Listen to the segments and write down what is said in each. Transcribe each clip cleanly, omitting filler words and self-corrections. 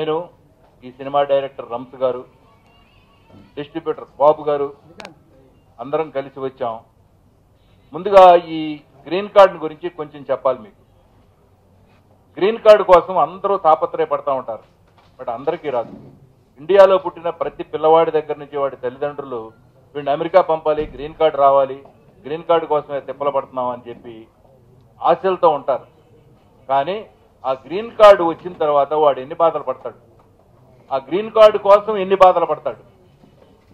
నేను ఈ cinema director రంస్ గారు, డిస్ట్రిబ్యూటర్ బాబు గారు అందరం కలిసి వచ్చాం. ముందుగా ఈ గ్రీన్ కార్డు గురించి కొంచెం చెప్పాలి మీకు. గ్రీన్ కార్డు కోసం అందరూ తాపత్రయపడతా ఉంటారు, బట్ అందరికీ రాదు. ఇండియాలో పుట్టిన ప్రతి పిల్లవాడి దగ్గర నుంచి వాడి తల్లిదండ్రులు వీడిని అమెరికా పంపాలి, గ్రీన్ కార్డు రావాలి, గ్రీన్ కార్డు కోసమే తిప్పలు పడుతున్నాం అని చెప్పి ఆశలతో ఉంటారు. కానీ ఆ గ్రీన్ కార్డు వచ్చిన తర్వాత వాడు ఎన్ని బాధలు పడతాడు, ఆ గ్రీన్ కార్డు కోసం ఎన్ని బాధలు పడతాడు,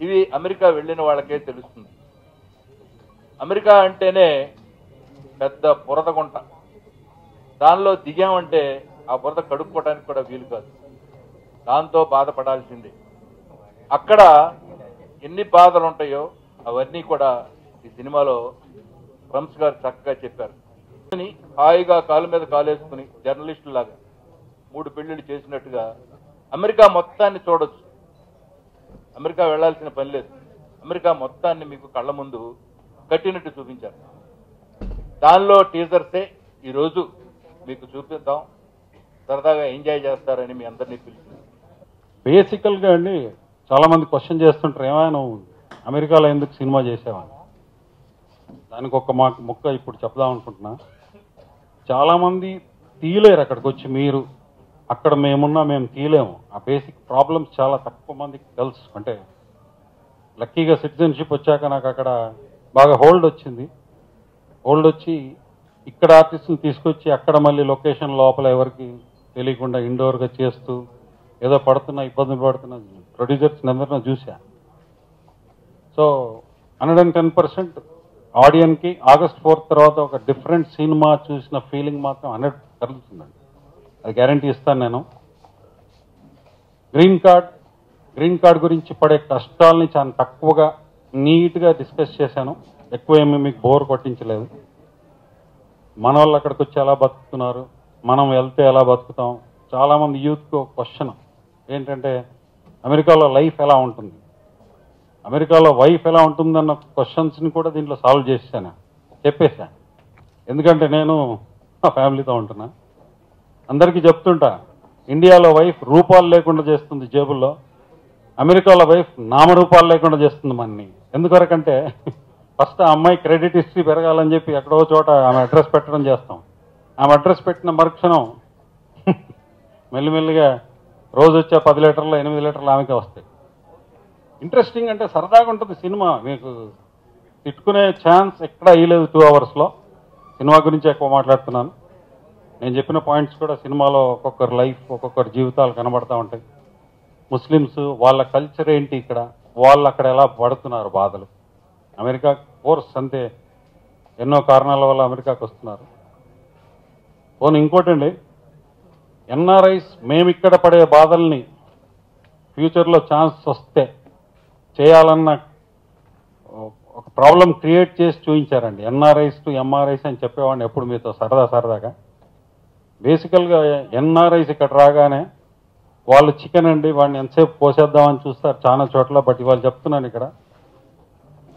ఇవి అమెరికా వెళ్ళిన వాళ్ళకే తెలుస్తుంది. అమెరికా అంటేనే పెద్ద బురద గుంట, దానిలో దిగామంటే ఆ బురద కడుక్కోవడానికి కూడా వీలు కాదు, దాంతో బాధపడాల్సిందే. అక్కడ ఎన్ని బాధలు ఉంటాయో అవన్నీ కూడా ఈ సినిమాలో రంస్ గారు చక్కగా చెప్పారు. హాయిగా కాలు మీద కాలేసుకుని జర్నలిస్టు లాగా 3 పెళ్లిళ్ళు చేసినట్టుగా అమెరికా మొత్తాన్ని చూడొచ్చు. అమెరికా వెళ్లాల్సిన పని లేదు, అమెరికా మొత్తాన్ని మీకు కళ్ళ ముందు కట్టినట్టు చూపించారు. దానిలో టీజర్సే ఈరోజు మీకు చూపిద్దాం, సరదాగా ఎంజాయ్ చేస్తారని మీ అందరినీ పిలిచింది. బేసికల్గా అండి చాలా మంది క్వశ్చన్ చేస్తుంటారు, ఏమైనా నువ్వు అమెరికాలో ఎందుకు సినిమా చేసావని. దానికి ఒక ముక్క ఇప్పుడు చెప్దాం అనుకుంటున్నా. చాలామంది తీయలేరు అక్కడికి వచ్చి, మీరు అక్కడ మేము తీయలేము. ఆ బేసిక్ ప్రాబ్లమ్స్ చాలా తక్కువ మందికి తెలుసు. అంటే లక్కీగా సిటిజన్షిప్ వచ్చాక నాకు అక్కడ బాగా హోల్డ్ వచ్చింది. హోల్డ్ వచ్చి ఇక్కడ ఆర్టిస్టులు తీసుకొచ్చి అక్కడ మళ్ళీ లొకేషన్ లోపల ఎవరికి తెలియకుండా ఇండోర్గా చేస్తూ ఏదో పడుతున్నా ఇబ్బందులు పడుతున్న ప్రొడ్యూసర్స్ అందరినీ చూసా. సో 110% ఆడియన్కి August 4th తర్వాత ఒక డిఫరెంట్ సినిమా చూసిన ఫీలింగ్ మాత్రం 100 కలుగుతుందండి, అది గ్యారంటీ ఇస్తాను నేను. గ్రీన్ కార్డ్ గురించి పడే కష్టాలని చాలా తక్కువగా నీట్గా డిస్కస్ చేశాను. ఎక్కువ ఏమీ మీకు బోర్ కొట్టించలేదు. మన వాళ్ళు అక్కడికి వచ్చి ఎలా బతుకుతున్నారు, మనం వెళ్తే ఎలా బతుకుతాం. చాలామంది యూత్కి ఒక క్వశ్చన్ ఏంటంటే అమెరికాలో లైఫ్ ఎలా ఉంటుంది, అమెరికాలో వైఫ్ ఎలా ఉంటుందన్న క్వశ్చన్స్ని కూడా దీంట్లో సాల్వ్ చేశాను, చెప్పేశాను. ఎందుకంటే నేను మా ఫ్యామిలీతో ఉంటున్నా, అందరికీ చెప్తుంటా, ఇండియాలో వైఫ్ రూపాలు లేకుండా చేస్తుంది జేబుల్లో, అమెరికాలో వైఫ్ నామరూపాలు లేకుండా చేస్తుంది మనని. ఎందుకొరకంటే ఫస్ట్ ఆ అమ్మాయి క్రెడిట్ హిస్టరీ పెరగాలని చెప్పి ఎక్కడో చోట ఆమె అడ్రస్ పెట్టడం చేస్తాం. ఆమె అడ్రస్ పెట్టిన మరుక్షణం మెల్లిమెల్లిగా రోజు వచ్చే 10 లీటర్లు 8 లీటర్లు ఆమెకే వస్తాయి. ఇంట్రెస్టింగ్ అంటే సరదాగా ఉంటుంది సినిమా. మీకు తిట్టుకునే ఛాన్స్ ఎక్కడా ఇవ్వలేదు 2 అవర్స్లో. సినిమా గురించి ఎక్కువ మాట్లాడుతున్నాను. నేను చెప్పిన పాయింట్స్ కూడా సినిమాలో ఒక్కొక్కరి లైఫ్, ఒక్కొక్కరి జీవితాలు కనబడతా ఉంటాయి. ముస్లిమ్స్ వాళ్ళ కల్చర్ ఏంటి, ఇక్కడ వాళ్ళు అక్కడ ఎలా పడుతున్నారు బాధలు. అమెరికా కోర్స్ అంతే, ఎన్నో కారణాల వల్ల అమెరికాకు వస్తున్నారు. పోనీ ఇంకోటండి, ఎన్ఆర్ఐస్ మేము ఇక్కడ పడే బాధల్ని ఫ్యూచర్లో ఛాన్స్ వస్తే చేయాలన్న ఒక ప్రాబ్లం క్రియేట్ చేసి చూపించారండి. ఎన్ఆర్ఐస్ టు ఎంఆర్ఐస్ అని చెప్పేవాడిని ఎప్పుడు మీతో సరదాగా. బేసికల్గా ఎన్ఆర్ఐస్ ఇక్కడ రాగానే వాళ్ళు చికెన్ అండి, వాడిని ఎంతసేపు కోసేద్దామని చూస్తారు చాలా చోట్ల. బట్ ఇవాళ చెప్తున్నాను, ఇక్కడ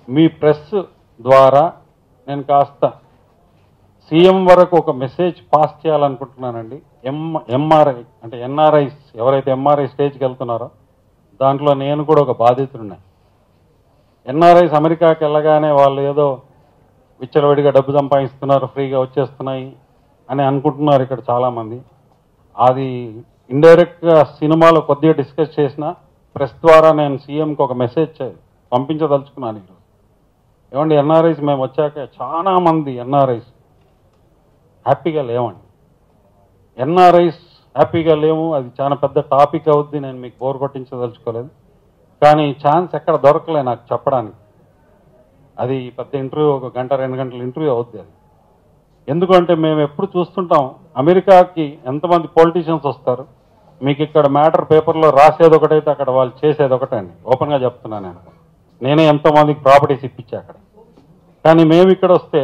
మీ ప్రెస్ ద్వారా నేను కాస్త సీఎం వరకు ఒక మెసేజ్ పాస్ చేయాలనుకుంటున్నానండి. ఎంఆర్ఐ అంటే ఎన్ఆర్ఐస్ ఎవరైతే ఎంఆర్ఐ స్టేజ్కి వెళ్తున్నారో దాంట్లో నేను కూడా ఒక బాధితుడున్నాను. ఎన్ఆర్ఐస్ అమెరికాకి వెళ్ళగానే వాళ్ళు ఏదో విచ్చలవిడిగా డబ్బు సంపాదిస్తున్నారు, ఫ్రీగా వచ్చేస్తున్నాయి అని అనుకుంటున్నారు ఇక్కడ చాలామంది. అది ఇండైరెక్ట్గా సినిమాలో కొద్దిగా డిస్కస్ చేసిన ప్రెస్ ద్వారా నేను సీఎంకి ఒక మెసేజ్ పంపించదలుచుకున్నాను ఈరోజు. ఏమండి, ఎన్ఆర్ఐస్ మేము వచ్చాక చాలా మంది ఎన్ఆర్ఐస్ హ్యాపీగా లేవండి. ఎన్ఆర్ఐస్ హ్యాపీగా లేవు, అది చాలా పెద్ద టాపిక్ అవుద్ది, నేను మీకు బోర్ కొట్టించదలుచుకోలేదు. కానీ ఛాన్స్ ఎక్కడ దొరకలే నాకు చెప్పడానికి. అది పెద్ద ఇంటర్వ్యూ, 1 గంట 2 గంటల ఇంటర్వ్యూ అవుద్ది అది. ఎందుకంటే మేము ఎప్పుడు చూస్తుంటాం, అమెరికాకి ఎంతమంది పొలిటీషియన్స్ వస్తారు, మీకు ఇక్కడ మ్యాటర్ పేపర్లో రాసేది ఒకటైతే అక్కడ వాళ్ళు చేసేది ఒకటే అండి. ఓపెన్గా చెప్తున్నాను, నేనే ఎంతోమందికి ప్రాపర్టీస్ ఇప్పించా అక్కడ. కానీ మేము ఇక్కడ వస్తే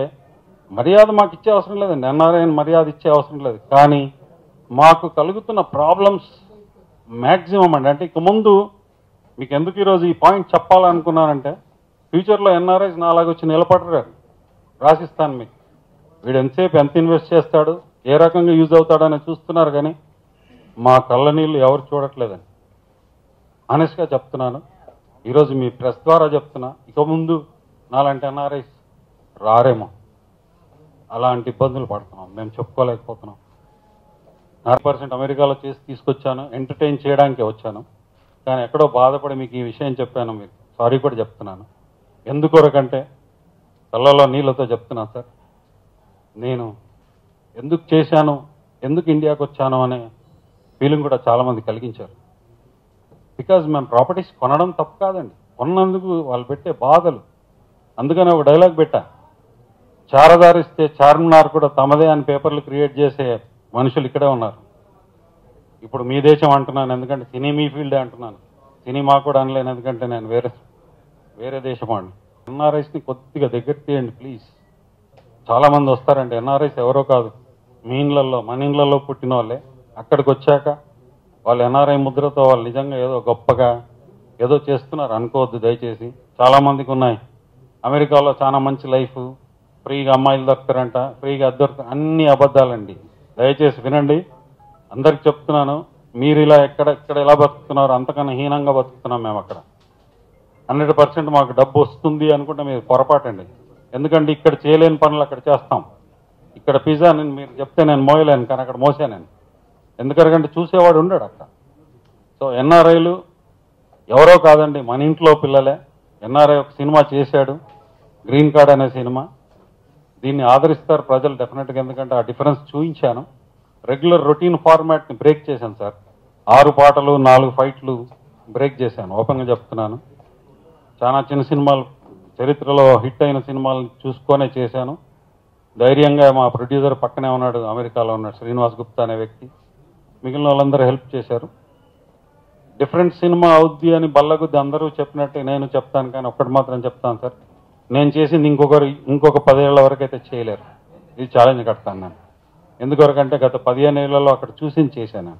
మర్యాద మాకు ఇచ్చే అవసరం లేదండి, ఎన్ఆర్ఐని మర్యాద ఇచ్చే అవసరం లేదు. కానీ మాకు కలుగుతున్న ప్రాబ్లమ్స్ మ్యాక్సిమం అండి. అంటే ఇక ముందు మీకు ఎందుకు ఈరోజు ఈ పాయింట్ చెప్పాలనుకున్నానంటే, ఫ్యూచర్లో ఎన్ఆర్ఐస్ నాలాగా వచ్చి నిలబడరు. రాసిస్తాను మీకు, వీడు ఎంతసేపు ఎంత ఇన్వెస్ట్ చేస్తాడు, ఏ రకంగా యూజ్ అవుతాడని చూస్తున్నారు. కానీ మా కళ్ళ నీళ్ళు ఎవరు చూడట్లేదని ఆనెస్ట్గా చెప్తున్నాను. ఈరోజు మీ ప్రెస్ ద్వారా చెప్తున్నా, ఇక ముందు నాలాంటి ఎన్ఆర్ఐస్ రారేమో. అలాంటి ఇబ్బందులు పడుతున్నాం, మేము చెప్పుకోలేకపోతున్నాం. 100% అమెరికాలో చేసి తీసుకొచ్చాను, ఎంటర్టైన్ చేయడానికే వచ్చాను. కానీ ఎక్కడో బాధపడి మీకు ఈ విషయం చెప్పాను, మీకు సారీ కూడా చెప్తున్నాను. ఎందుకొరకంటే కళ్ళలో నీళ్ళతో చెప్తున్నాను సార్, నేను ఎందుకు చేశాను, ఎందుకు ఇండియాకి వచ్చాను అనే ఫీలింగ్ కూడా చాలామంది కలిగించారు. బికాజ్ మేము ప్రాపర్టీస్ కొనడం తప్పు కాదండి, కొన్నందుకు వాళ్ళు పెట్టే బాధలు. అందుకని ఒక డైలాగ్ పెట్టా, చారదారిస్తే చార్మినార్ కూడా తమదే అని పేపర్లు క్రియేట్ చేసే మనుషులు ఇక్కడే ఉన్నారు. ఇప్పుడు మీ దేశం అంటున్నాను, ఎందుకంటే సినీ మీ ఫీల్డే అంటున్నాను, సినిమా కూడా అనలేను, ఎందుకంటే నేను వేరే దేశం అండి. ఎన్ఆర్ఐస్ని కొద్దిగా దగ్గర తీయండి ప్లీజ్. చాలామంది వస్తారండి, ఎన్ఆర్ఐస్ ఎవరో కాదు, మీ ఇళ్ళల్లో మన ఇళ్ళల్లో పుట్టిన వాళ్ళే. అక్కడికి వచ్చాక వాళ్ళు ఎన్ఆర్ఐ ముద్రతో వాళ్ళు నిజంగా ఏదో గొప్పగా ఏదో చేస్తున్నారు అనుకోవద్దు దయచేసి. చాలామందికి ఉన్నాయి అమెరికాలో చాలా మంచి లైఫ్, ఫ్రీగా అమ్మాయిలు దొరుకుతారంట, ఫ్రీగా అది దొరుకుతారు, అన్ని అబద్ధాలండి. దయచేసి వినండి, అందరికి చెప్తున్నాను. మీరు ఇలా ఎక్కడ ఎలా బతుకుతున్నారు, అంతకన్నా హీనంగా బతుకుతున్నాం మేము అక్కడ. 100% మాకు డబ్బు వస్తుంది అనుకుంటే మీరు పొరపాటండి. ఎందుకంటే ఇక్కడ చేయలేని పనులు అక్కడ చేస్తాం. ఇక్కడ పిజ్జా నేను మీరు చెప్తే నేను మోయలేను, కానీ అక్కడ మోసాను. ఎందుకంటే చూసేవాడు ఉండడు అక్కడ. సో ఎన్ఆర్ఐలు ఎవరో కాదండి, మన ఇంట్లో పిల్లలే. ఎన్ఆర్ఐ ఒక సినిమా చేశాడు, గ్రీన్ కార్డ్ అనే సినిమా. దీన్ని ఆదరిస్తారు ప్రజలు డెఫినెట్గా, ఎందుకంటే ఆ డిఫరెన్స్ చూపించాను. రెగ్యులర్ రొటీన్ ఫార్మాట్ని బ్రేక్ చేశాను సార్. 6 పాటలు 4 ఫైట్లు బ్రేక్ చేశాను, ఓపెన్గా చెప్తున్నాను. చాలా చిన్న సినిమాలు, చరిత్రలో హిట్ అయిన సినిమాలు చూసుకొనే చేశాను. ధైర్యంగా మా ప్రొడ్యూసర్ పక్కనే ఉన్నాడు, అమెరికాలో ఉన్నాడు శ్రీనివాస్ గుప్తా అనే వ్యక్తి. మిగిలిన వాళ్ళందరూ హెల్ప్ చేశారు. డిఫరెంట్ సినిమా అవుద్ది అని బల్లగుద్ది అందరూ చెప్పినట్టే నేను చెప్తాను, కానీ ఒక్కటి మాత్రం చెప్తాను సార్, నేను చేసింది ఇంకొక 10 ఏళ్ల వరకు అయితే చేయలేరు. ఇది ఛాలెంజ్ కడతాను నేను. ఎందుకొరకంటే గత 15 ఏళ్లలో అక్కడ చూసి చేశాను.